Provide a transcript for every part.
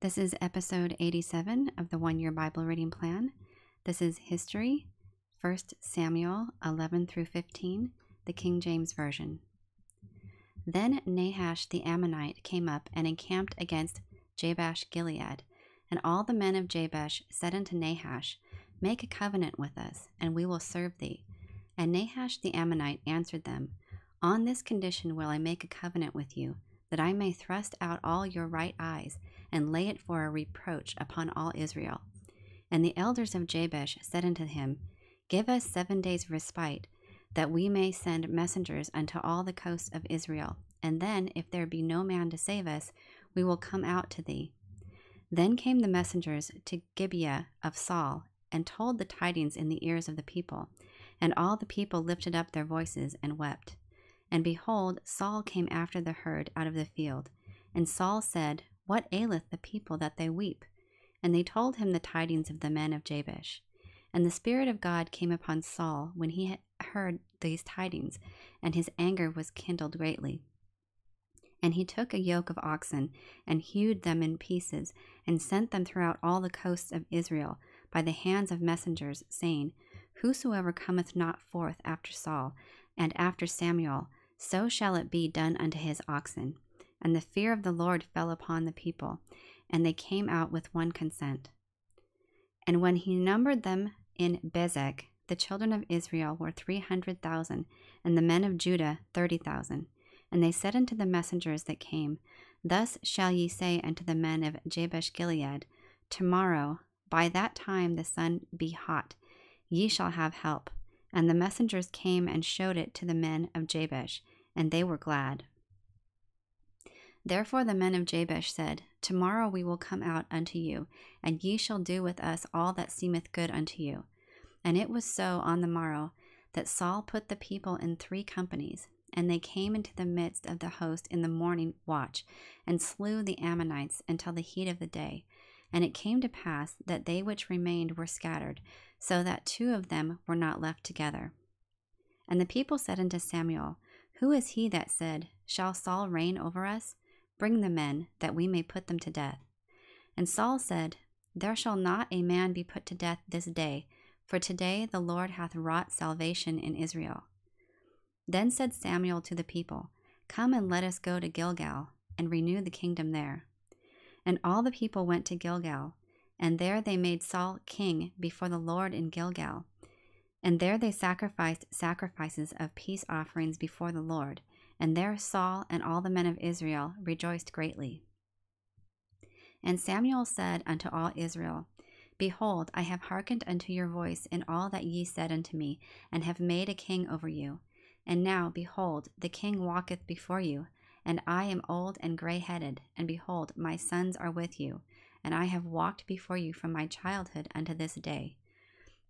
This is episode 87 of the One-Year Bible Reading Plan. This is History, 1 Samuel 11 through 15, the King James Version. Then Nahash the Ammonite came up and encamped against Jabesh Gilead. And all the men of Jabesh said unto Nahash, Make a covenant with us, and we will serve thee. And Nahash the Ammonite answered them, On this condition will I make a covenant with you, that I may thrust out all your right eyes, and lay it for a reproach upon all Israel. And the elders of Jabesh said unto him, Give us 7 days' respite, that we may send messengers unto all the coasts of Israel. And then, if there be no man to save us, we will come out to thee. Then came the messengers to Gibeah of Saul, and told the tidings in the ears of the people. And all the people lifted up their voices and wept. And behold, Saul came after the herd out of the field. And Saul said, What aileth the people that they weep? And they told him the tidings of the men of Jabesh. And the Spirit of God came upon Saul when he had heard these tidings, and his anger was kindled greatly. And he took a yoke of oxen, and hewed them in pieces, and sent them throughout all the coasts of Israel by the hands of messengers, saying, Whosoever cometh not forth after Saul, and after Samuel, so shall it be done unto his oxen. And the fear of the Lord fell upon the people, and they came out with one consent. And when he numbered them in Bezek, the children of Israel were 300,000, and the men of Judah 30,000. And they said unto the messengers that came, Thus shall ye say unto the men of Jabesh Gilead, Tomorrow, by that time the sun be hot, ye shall have help. And the messengers came and showed it to the men of Jabesh, and they were glad. Therefore the men of Jabesh said, Tomorrow we will come out unto you, and ye shall do with us all that seemeth good unto you. And it was so on the morrow, that Saul put the people in 3 companies, and they came into the midst of the host in the morning watch, and slew the Ammonites until the heat of the day. And it came to pass that they which remained were scattered, so that 2 of them were not left together. And the people said unto Samuel, Who is he that said, Shall Saul reign over us? Bring the men, that we may put them to death. And Saul said, There shall not a man be put to death this day, for today the Lord hath wrought salvation in Israel. Then said Samuel to the people, Come and let us go to Gilgal, and renew the kingdom there. And all the people went to Gilgal, and there they made Saul king before the Lord in Gilgal. And there they sacrificed sacrifices of peace offerings before the Lord. And there Saul and all the men of Israel rejoiced greatly. And Samuel said unto all Israel, Behold, I have hearkened unto your voice in all that ye said unto me, and have made a king over you. And now, behold, the king walketh before you, and I am old and grey-headed, and behold, my sons are with you, and I have walked before you from my childhood unto this day.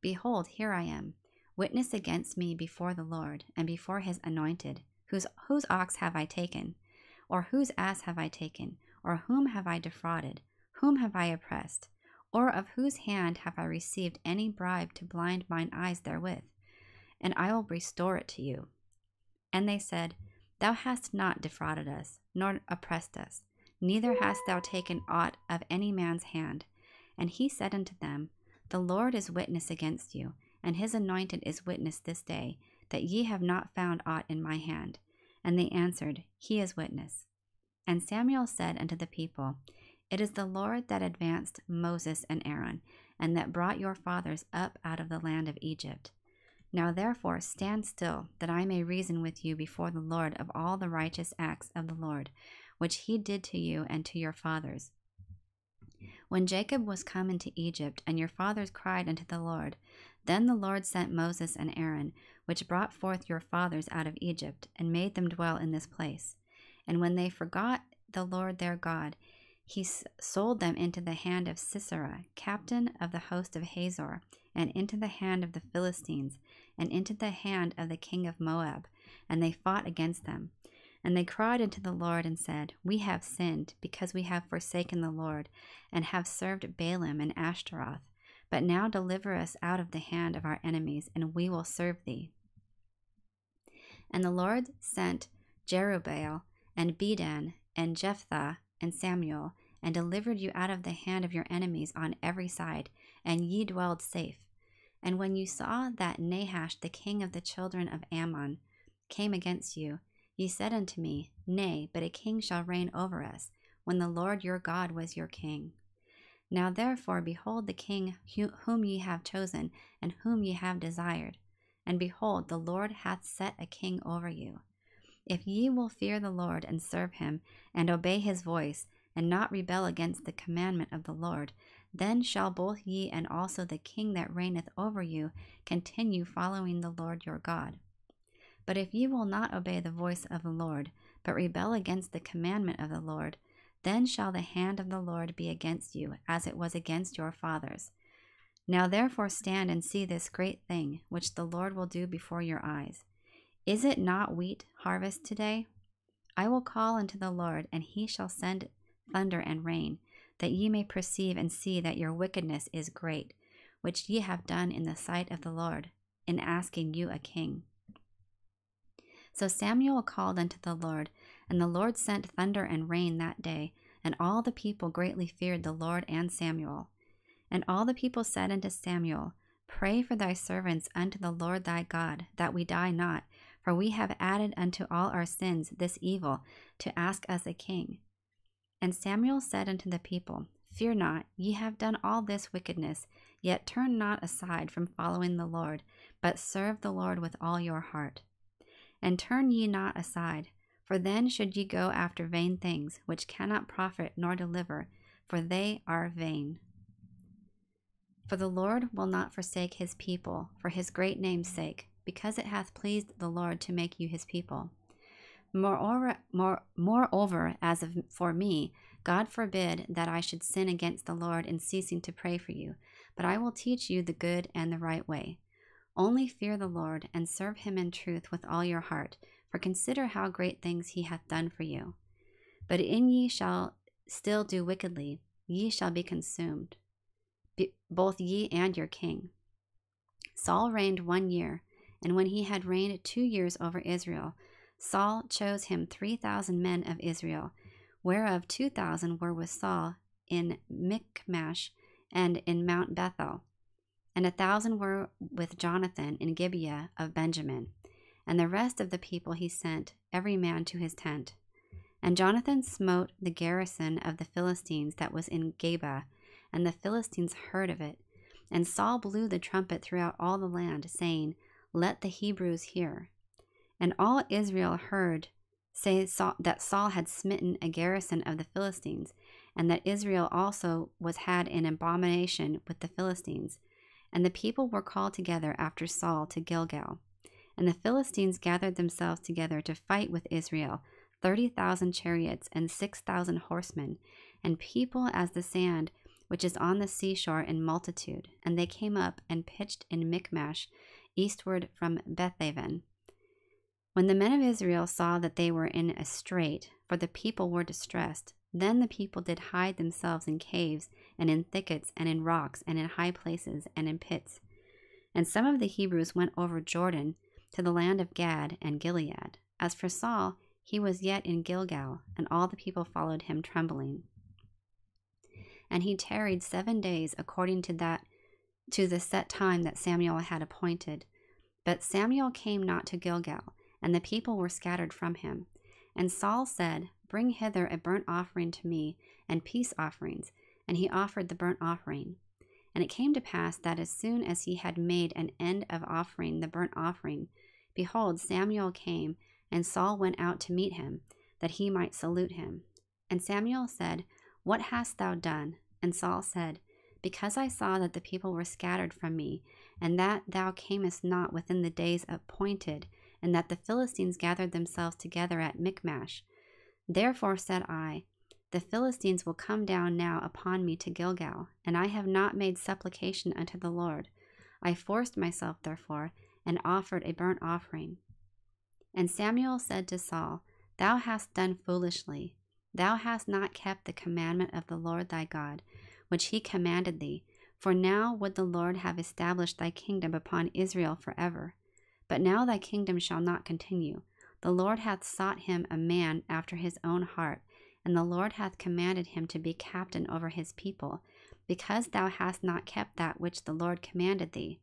Behold, here I am, witness against me before the Lord, and before his anointed. Whose ox have I taken? Or whose ass have I taken? Or whom have I defrauded? Whom have I oppressed? Or of whose hand have I received any bribe to blind mine eyes therewith? And I will restore it to you. And they said, Thou hast not defrauded us, nor oppressed us, neither hast thou taken aught of any man's hand. And he said unto them, The Lord is witness against you, and his anointed is witness this day, that ye have not found aught in my hand. And they answered, He is witness. And Samuel said unto the people, It is the Lord that advanced Moses and Aaron, and that brought your fathers up out of the land of Egypt. Now therefore stand still, that I may reason with you before the Lord of all the righteous acts of the Lord, which he did to you and to your fathers. When Jacob was come into Egypt, and your fathers cried unto the Lord, then the Lord sent Moses and Aaron, which brought forth your fathers out of Egypt, and made them dwell in this place. And when they forgot the Lord their God, he sold them into the hand of Sisera, captain of the host of Hazor, and into the hand of the Philistines, and into the hand of the king of Moab, and they fought against them. And they cried unto the Lord, and said, We have sinned, because we have forsaken the Lord, and have served Baalim and Ashtaroth. But now deliver us out of the hand of our enemies, and we will serve thee. And the Lord sent Jerubbaal, and Bedan, and Jephthah, and Samuel, and delivered you out of the hand of your enemies on every side, and ye dwelled safe. And when you saw that Nahash, the king of the children of Ammon, came against you, ye said unto me, Nay, but a king shall reign over us, when the Lord your God was your king. Now therefore, behold the king whom ye have chosen, and whom ye have desired. And behold, the Lord hath set a king over you. If ye will fear the Lord, and serve him, and obey his voice, and not rebel against the commandment of the Lord, then shall both ye and also the king that reigneth over you continue following the Lord your God. But if ye will not obey the voice of the Lord, but rebel against the commandment of the Lord, then shall the hand of the Lord be against you, as it was against your fathers. Now therefore stand and see this great thing, which the Lord will do before your eyes. Is it not wheat harvest today? I will call unto the Lord, and he shall send thunder and rain, that ye may perceive and see that your wickedness is great, which ye have done in the sight of the Lord, in asking you a king. So Samuel called unto the Lord, and the Lord sent thunder and rain that day, and all the people greatly feared the Lord and Samuel. And all the people said unto Samuel, Pray for thy servants unto the Lord thy God, that we die not, for we have added unto all our sins this evil, to ask us a king. And Samuel said unto the people, Fear not, ye have done all this wickedness, yet turn not aside from following the Lord, but serve the Lord with all your heart. And turn ye not aside, for then should ye go after vain things, which cannot profit nor deliver, for they are vain. For the Lord will not forsake his people, for his great name's sake, because it hath pleased the Lord to make you his people. Moreover, as for me, God forbid that I should sin against the Lord in ceasing to pray for you, but I will teach you the good and the right way. Only fear the Lord, and serve him in truth with all your heart, for consider how great things he hath done for you. But in ye shall still do wickedly, ye shall be consumed, both ye and your king. Saul reigned 1 year, and when he had reigned 2 years over Israel, Saul chose him 3,000 men of Israel, whereof 2,000 were with Saul in Michmash and in Mount Bethel, and 1,000 were with Jonathan in Gibeah of Benjamin. And the rest of the people he sent, every man to his tent. And Jonathan smote the garrison of the Philistines that was in Geba, and the Philistines heard of it. And Saul blew the trumpet throughout all the land, saying, Let the Hebrews hear. And all Israel heard say that Saul had smitten a garrison of the Philistines, and that Israel also was had in abomination with the Philistines. And the people were called together after Saul to Gilgal. And the Philistines gathered themselves together to fight with Israel, 30,000 chariots and 6,000 horsemen, and people as the sand which is on the seashore in multitude. And they came up and pitched in Michmash, eastward from Bethaven. When the men of Israel saw that they were in a strait, for the people were distressed, then the people did hide themselves in caves, and in thickets, and in rocks, and in high places, and in pits. And some of the Hebrews went over Jordan to the land of Gad and Gilead. As for Saul, he was yet in Gilgal, and all the people followed him trembling. And he tarried 7 days according to the set time that Samuel had appointed. But Samuel came not to Gilgal, and the people were scattered from him. And Saul said, Bring hither a burnt offering to me, and peace offerings. And he offered the burnt offering. And it came to pass that as soon as he had made an end of offering the burnt offering, behold, Samuel came, and Saul went out to meet him, that he might salute him. And Samuel said, What hast thou done? And Saul said, Because I saw that the people were scattered from me, and that thou camest not within the days appointed, and that the Philistines gathered themselves together at Michmash. Therefore said I, The Philistines will come down now upon me to Gilgal, and I have not made supplication unto the Lord. I forced myself, therefore, and offered a burnt offering. And Samuel said to Saul, Thou hast done foolishly. Thou hast not kept the commandment of the Lord thy God, which he commanded thee. For now would the Lord have established thy kingdom upon Israel forever. But now thy kingdom shall not continue. The Lord hath sought him a man after his own heart, and the Lord hath commanded him to be captain over his people, because thou hast not kept that which the Lord commanded thee.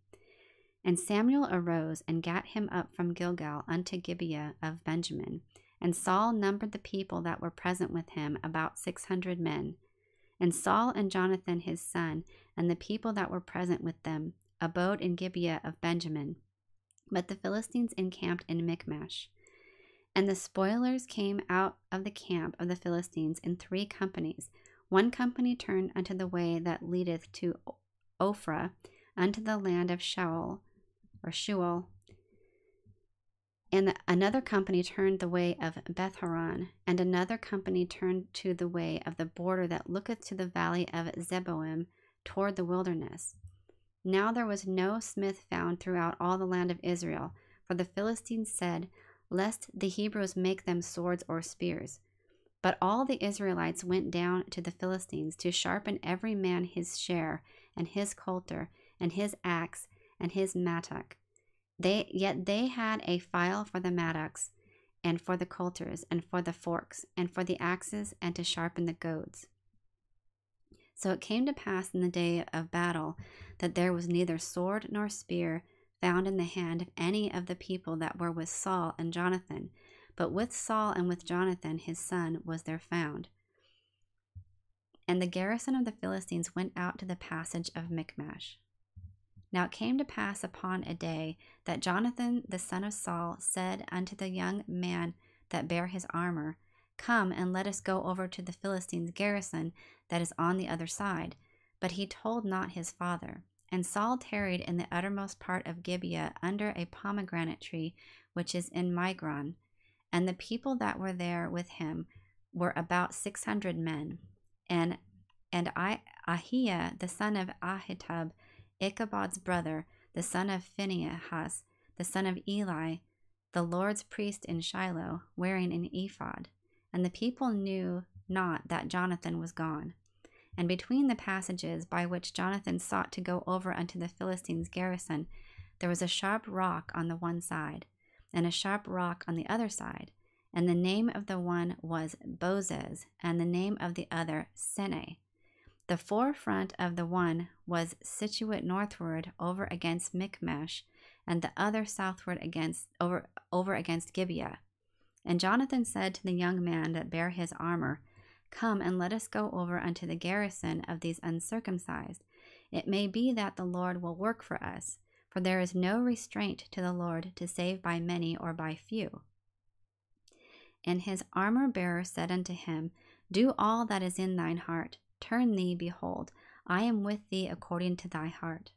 And Samuel arose and gat him up from Gilgal unto Gibeah of Benjamin. And Saul numbered the people that were present with him, about 600 men. And Saul and Jonathan his son, and the people that were present with them, abode in Gibeah of Benjamin. But the Philistines encamped in Michmash. And the spoilers came out of the camp of the Philistines in 3 companies. One company turned unto the way that leadeth to Ophrah, unto the land of Shual, and another company turned the way of Beth-horon, and another company turned to the way of the border that looketh to the valley of Zeboim toward the wilderness. Now there was no smith found throughout all the land of Israel, for the Philistines said, lest the Hebrews make them swords or spears. But all the Israelites went down to the Philistines to sharpen every man his share, and his coulter, and his axe, and his mattock. Yet they had a file for the mattocks, and for the coulters, and for the forks, and for the axes, and to sharpen the goads. So it came to pass in the day of battle that there was neither sword nor spear found in the hand of any of the people that were with Saul and Jonathan, but with Saul and with Jonathan his son was there found. And the garrison of the Philistines went out to the passage of Michmash. Now it came to pass upon a day that Jonathan the son of Saul said unto the young man that bare his armor, Come, and let us go over to the Philistines' garrison that is on the other side. But he told not his father. And Saul tarried in the uttermost part of Gibeah under a pomegranate tree which is in Migron. And the people that were there with him were about 600 men. And Ahiah the son of Ahitub, Ichabod's brother, the son of Phinehas, the son of Eli, the Lord's priest in Shiloh, wearing an ephod. And the people knew not that Jonathan was gone. And between the passages by which Jonathan sought to go over unto the Philistines' garrison, there was a sharp rock on the one side, and a sharp rock on the other side. And the name of the one was Bozez, and the name of the other Sene. The forefront of the one was situate northward over against Michmash, and the other southward over against Gibeah. And Jonathan said to the young man that bare his armor, Come, and let us go over unto the garrison of these uncircumcised. It may be that the Lord will work for us, for there is no restraint to the Lord to save by many or by few. And his armor-bearer said unto him, Do all that is in thine heart. Turn thee, behold, I am with thee according to thy heart.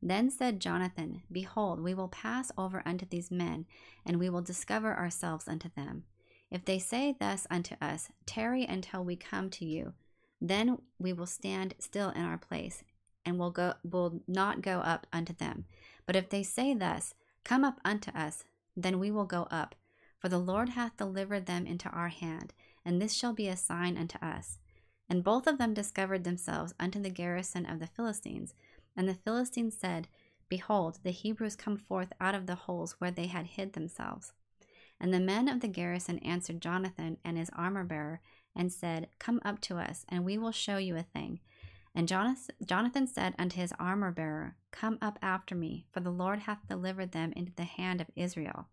Then said Jonathan, Behold, we will pass over unto these men, and we will discover ourselves unto them. If they say thus unto us, Tarry until we come to you, then we will stand still in our place, and will not go up unto them. But if they say thus, Come up unto us, then we will go up, for the Lord hath delivered them into our hand, and this shall be a sign unto us. And both of them discovered themselves unto the garrison of the Philistines. And the Philistines said, Behold, the Hebrews come forth out of the holes where they had hid themselves. And the men of the garrison answered Jonathan and his armor-bearer, and said, Come up to us, and we will show you a thing. And Jonathan said unto his armor-bearer, Come up after me, for the Lord hath delivered them into the hand of Israel.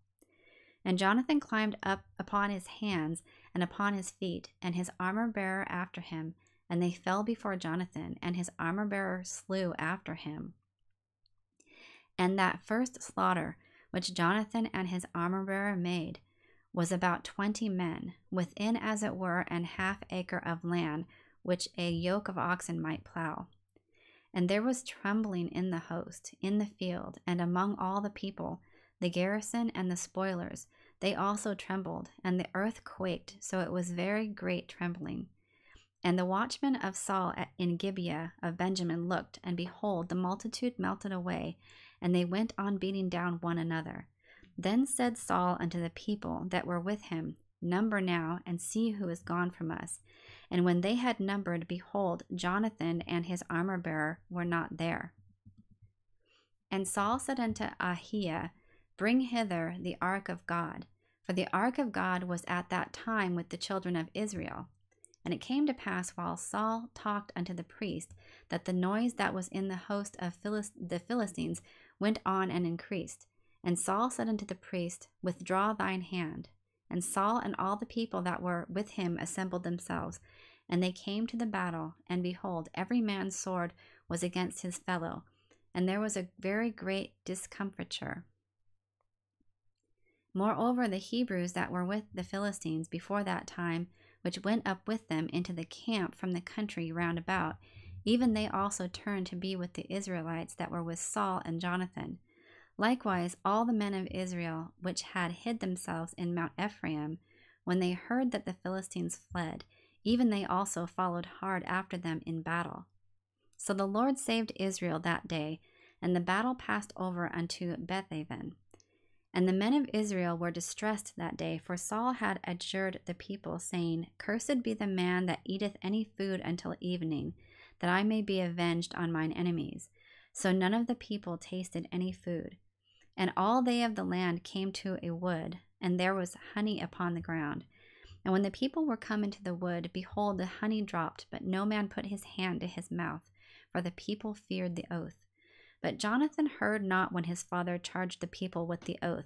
And Jonathan climbed up upon his hands and upon his feet, and his armor-bearer after him, and they fell before Jonathan, and his armor-bearer slew after him. And that first slaughter which Jonathan and his armor-bearer made was about 20 men, within as it were an half acre of land, which a yoke of oxen might plow. And there was trembling in the host, in the field, and among all the people, the garrison and the spoilers, they also trembled, and the earth quaked, so it was very great trembling. And the watchmen of Saul in Gibeah of Benjamin looked, and behold, the multitude melted away, and they went on beating down one another. Then said Saul unto the people that were with him, Number now, and see who is gone from us. And when they had numbered, behold, Jonathan and his armor-bearer were not there. And Saul said unto Ahiah, Bring hither the ark of God. For the ark of God was at that time with the children of Israel. And it came to pass, while Saul talked unto the priest, that the noise that was in the host of the Philistines went on and increased. And Saul said unto the priest, Withdraw thine hand. And Saul and all the people that were with him assembled themselves. And they came to the battle, and behold, every man's sword was against his fellow. And there was a very great discomfiture. Moreover, the Hebrews that were with the Philistines before that time, which went up with them into the camp from the country round about, even they also turned to be with the Israelites that were with Saul and Jonathan. Likewise, all the men of Israel which had hid themselves in Mount Ephraim, when they heard that the Philistines fled, even they also followed hard after them in battle. So the Lord saved Israel that day, and the battle passed over unto Bethaven. And the men of Israel were distressed that day, for Saul had adjured the people, saying, Cursed be the man that eateth any food until evening, that I may be avenged on mine enemies. So none of the people tasted any food. And all they of the land came to a wood, and there was honey upon the ground. And when the people were come into the wood, behold, the honey dropped, but no man put his hand to his mouth, for the people feared the oath. But Jonathan heard not when his father charged the people with the oath.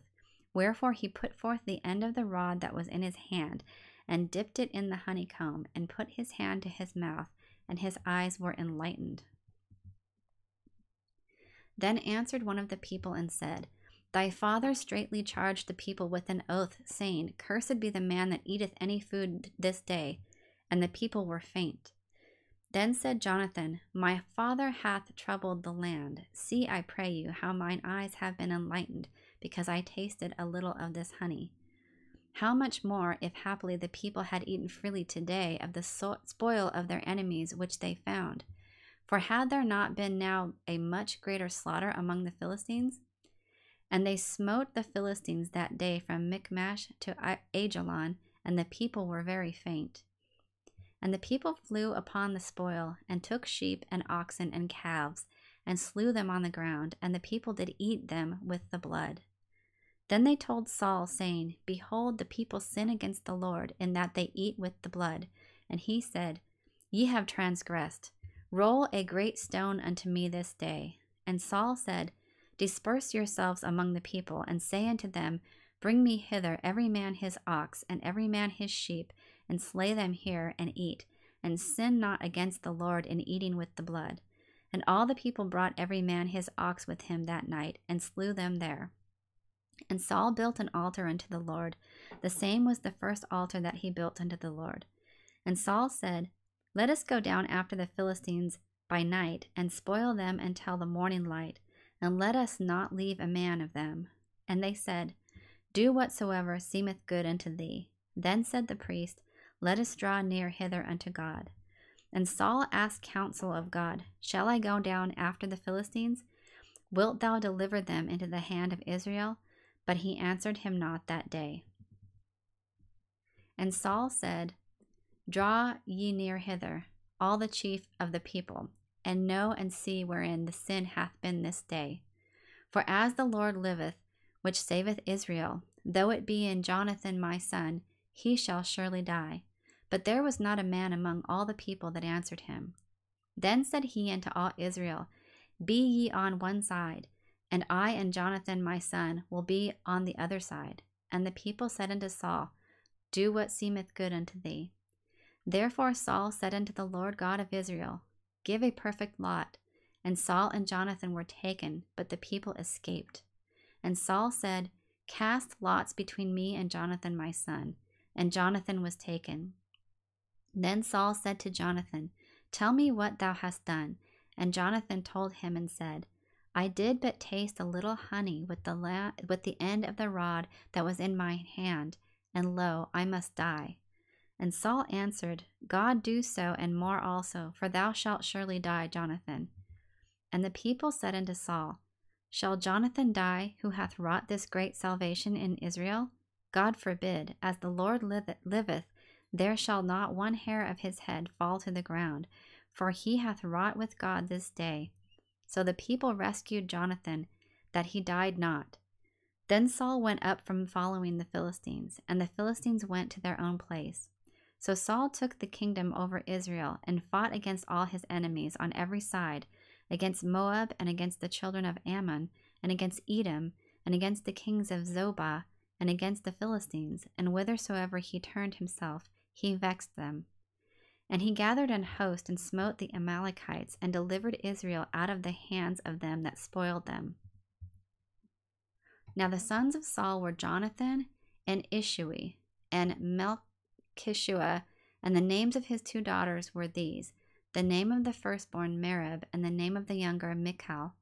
Wherefore he put forth the end of the rod that was in his hand, and dipped it in the honeycomb, and put his hand to his mouth, and his eyes were enlightened. Then answered one of the people and said, Thy father straitly charged the people with an oath, saying, Cursed be the man that eateth any food this day. And the people were faint. Then said Jonathan, My father hath troubled the land. See, I pray you, how mine eyes have been enlightened, because I tasted a little of this honey. How much more, if happily the people had eaten freely today of the spoil of their enemies which they found? For had there not been now a much greater slaughter among the Philistines? And they smote the Philistines that day from Michmash to Ajalon, and the people were very faint. And the people flew upon the spoil, and took sheep and oxen and calves, and slew them on the ground, and the people did eat them with the blood. Then they told Saul, saying, Behold, the people sin against the Lord, in that they eat with the blood. And he said, Ye have transgressed. Roll a great stone unto me this day. And Saul said, Disperse yourselves among the people, and say unto them, Bring me hither every man his ox, and every man his sheep, and slay them here, and eat, and sin not against the Lord in eating with the blood. And all the people brought every man his ox with him that night, and slew them there. And Saul built an altar unto the Lord. The same was the first altar that he built unto the Lord. And Saul said, Let us go down after the Philistines by night, and spoil them until the morning light, and let us not leave a man of them. And they said, Do whatsoever seemeth good unto thee. Then said the priest, Let us draw near hither unto God. And Saul asked counsel of God, Shall I go down after the Philistines? Wilt thou deliver them into the hand of Israel? But he answered him not that day. And Saul said, Draw ye near hither, all the chief of the people, and know and see wherein the sin hath been this day. For as the Lord liveth, which saveth Israel, though it be in Jonathan my son, he shall surely die. But there was not a man among all the people that answered him. Then said he unto all Israel, Be ye on one side, and I and Jonathan my son will be on the other side. And the people said unto Saul, Do what seemeth good unto thee. Therefore Saul said unto the Lord God of Israel, Give a perfect lot. And Saul and Jonathan were taken, but the people escaped. And Saul said, Cast lots between me and Jonathan my son. And Jonathan was taken. Then Saul said to Jonathan, Tell me what thou hast done. And Jonathan told him and said, I did but taste a little honey with the end of the rod that was in my hand, and lo, I must die. And Saul answered, God do so, and more also, for thou shalt surely die, Jonathan. And the people said unto Saul, Shall Jonathan die, who hath wrought this great salvation in Israel? God forbid. As the Lord liveth, there shall not one hair of his head fall to the ground, for he hath wrought with God this day. So the people rescued Jonathan, that he died not. Then Saul went up from following the Philistines, and the Philistines went to their own place. So Saul took the kingdom over Israel and fought against all his enemies on every side, against Moab and against the children of Ammon, and against Edom, and against the kings of Zobah, and against the Philistines, and whithersoever he turned himself, he vexed them. And he gathered an host and smote the Amalekites, and delivered Israel out of the hands of them that spoiled them. Now the sons of Saul were Jonathan, and Ishui, and Melchishua, and the names of his 2 daughters were these: the name of the firstborn Merib, and the name of the younger Michal.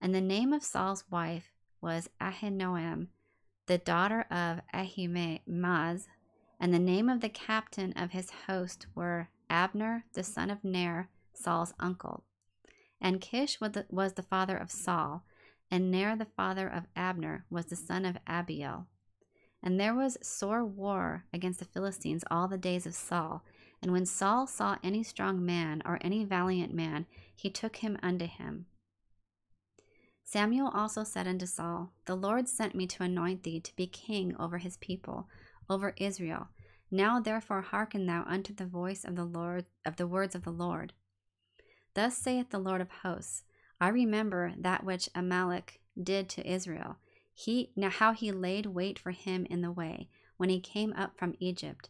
And the name of Saul's wife was Ahinoam, the daughter of Ahimaaz, and the name of the captain of his host were Abner, the son of Ner, Saul's uncle. And Kish was the father of Saul, and Ner the father of Abner was the son of Abiel. And there was sore war against the Philistines all the days of Saul. And when Saul saw any strong man or any valiant man, he took him unto him. Samuel also said unto Saul, The Lord sent me to anoint thee to be king over his people, over Israel. Now therefore hearken thou unto the voice of the Lord, of the words of the Lord. Thus saith the Lord of hosts, I remember that which Amalek did to Israel, how he laid wait for him in the way, when he came up from Egypt.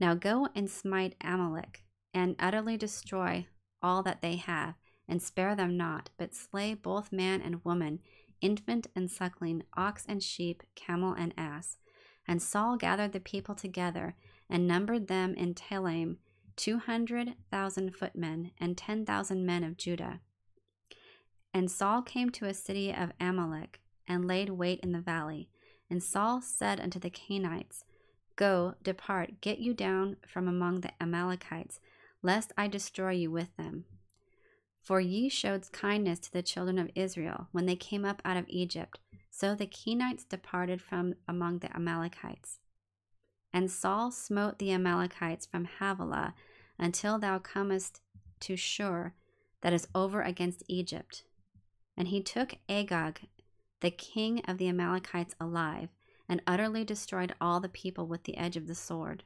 Now go and smite Amalek, and utterly destroy all that they have, and spare them not, but slay both man and woman, infant and suckling, ox and sheep, camel and ass. And Saul gathered the people together, and numbered them in Telaim 200,000 footmen, and 10,000 men of Judah. And Saul came to a city of Amalek, and laid wait in the valley. And Saul said unto the Canaanites, Go, depart, get you down from among the Amalekites, lest I destroy you with them. For ye showed kindness to the children of Israel when they came up out of Egypt. So the Kenites departed from among the Amalekites. And Saul smote the Amalekites from Havilah until thou comest to Shur, that is over against Egypt. And he took Agag, the king of the Amalekites, alive, and utterly destroyed all the people with the edge of the sword.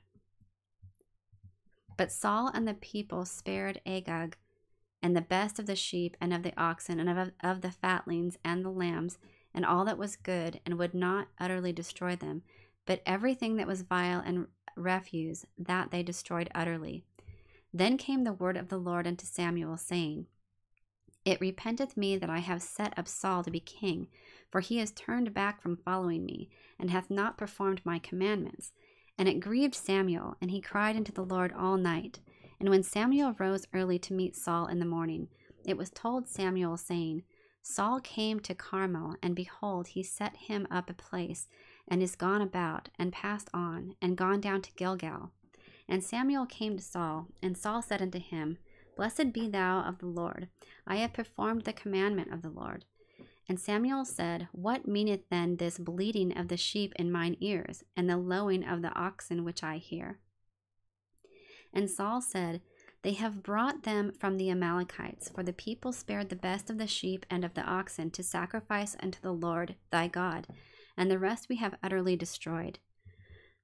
But Saul and the people spared Agag, and the best of the sheep and of the oxen and of the fatlings and the lambs, and all that was good, and would not utterly destroy them, but everything that was vile and refuse, that they destroyed utterly. Then came the word of the Lord unto Samuel, saying, It repenteth me that I have set up Saul to be king, for he is turned back from following me, and hath not performed my commandments. And it grieved Samuel, and he cried unto the Lord all night. And when Samuel rose early to meet Saul in the morning, it was told Samuel, saying, Saul came to Carmel, and behold, he set him up a place, and is gone about, and passed on, and gone down to Gilgal. And Samuel came to Saul, and Saul said unto him, Blessed be thou of the Lord. I have performed the commandment of the Lord. And Samuel said, What meaneth then this bleating of the sheep in mine ears, and the lowing of the oxen which I hear? And Saul said, They have brought them from the Amalekites, for the people spared the best of the sheep and of the oxen to sacrifice unto the Lord thy God, and the rest we have utterly destroyed.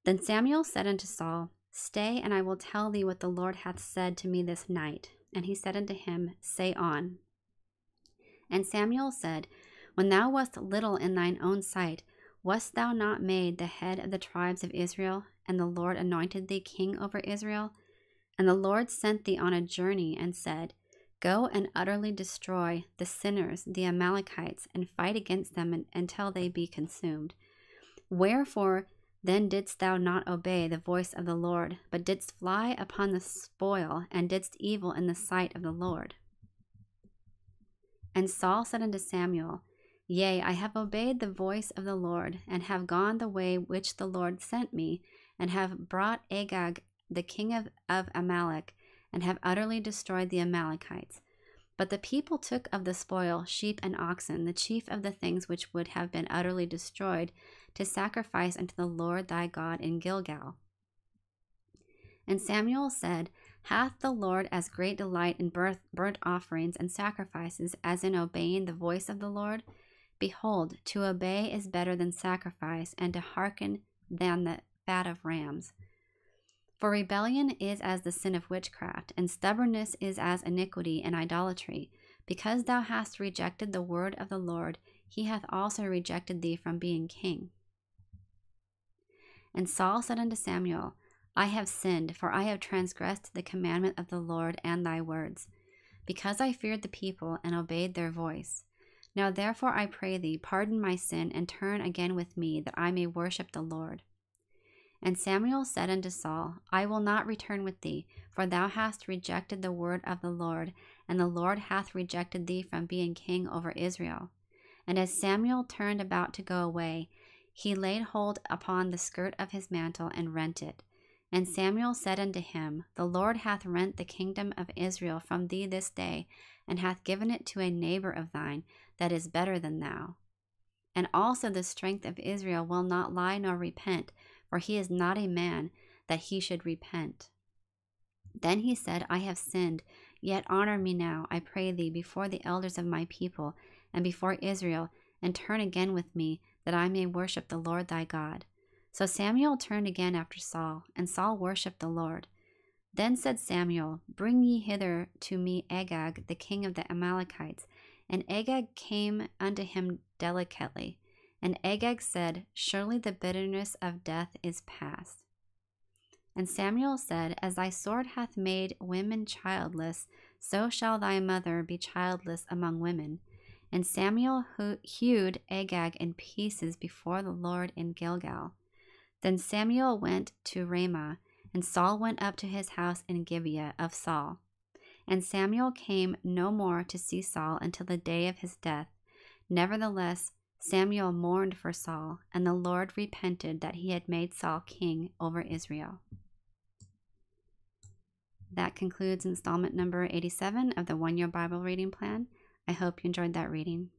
Then Samuel said unto Saul, Stay, and I will tell thee what the Lord hath said to me this night. And he said unto him, Say on. And Samuel said, When thou wast little in thine own sight, wast thou not made the head of the tribes of Israel, and the Lord anointed thee king over Israel? And the Lord sent thee on a journey, and said, Go and utterly destroy the sinners, the Amalekites, and fight against them until they be consumed. Wherefore then didst thou not obey the voice of the Lord, but didst fly upon the spoil, and didst evil in the sight of the Lord? And Saul said unto Samuel, Yea, I have obeyed the voice of the Lord, and have gone the way which the Lord sent me, and have brought Agag the king of Amalek, and have utterly destroyed the Amalekites. But the people took of the spoil sheep and oxen, the chief of the things which would have been utterly destroyed, to sacrifice unto the Lord thy God in Gilgal. And Samuel said, Hath the Lord as great delight in burnt offerings and sacrifices as in obeying the voice of the Lord? Behold, to obey is better than sacrifice, and to hearken than the fat of rams. For rebellion is as the sin of witchcraft, and stubbornness is as iniquity and idolatry. Because thou hast rejected the word of the Lord, he hath also rejected thee from being king. And Saul said unto Samuel, I have sinned, for I have transgressed the commandment of the Lord and thy words, because I feared the people and obeyed their voice. Now therefore I pray thee, pardon my sin, and turn again with me, that I may worship the Lord. And Samuel said unto Saul, I will not return with thee, for thou hast rejected the word of the Lord, and the Lord hath rejected thee from being king over Israel. And as Samuel turned about to go away, he laid hold upon the skirt of his mantle and rent it. And Samuel said unto him, The Lord hath rent the kingdom of Israel from thee this day, and hath given it to a neighbor of thine that is better than thou. And also the strength of Israel will not lie nor repent, for he is not a man that he should repent. Then he said, I have sinned, yet honor me now, I pray thee, before the elders of my people, and before Israel, and turn again with me, that I may worship the Lord thy God. So Samuel turned again after Saul, and Saul worshipped the Lord. Then said Samuel, Bring ye hither to me Agag, the king of the Amalekites. And Agag came unto him delicately. And Agag said, Surely the bitterness of death is past. And Samuel said, As thy sword hath made women childless, so shall thy mother be childless among women. And Samuel hewed Agag in pieces before the Lord in Gilgal. Then Samuel went to Ramah, and Saul went up to his house in Gibeah of Saul. And Samuel came no more to see Saul until the day of his death. Nevertheless, Samuel mourned for Saul, and the Lord repented that he had made Saul king over Israel. That concludes installment number 87 of the 1 Year Bible Reading Plan. I hope you enjoyed that reading.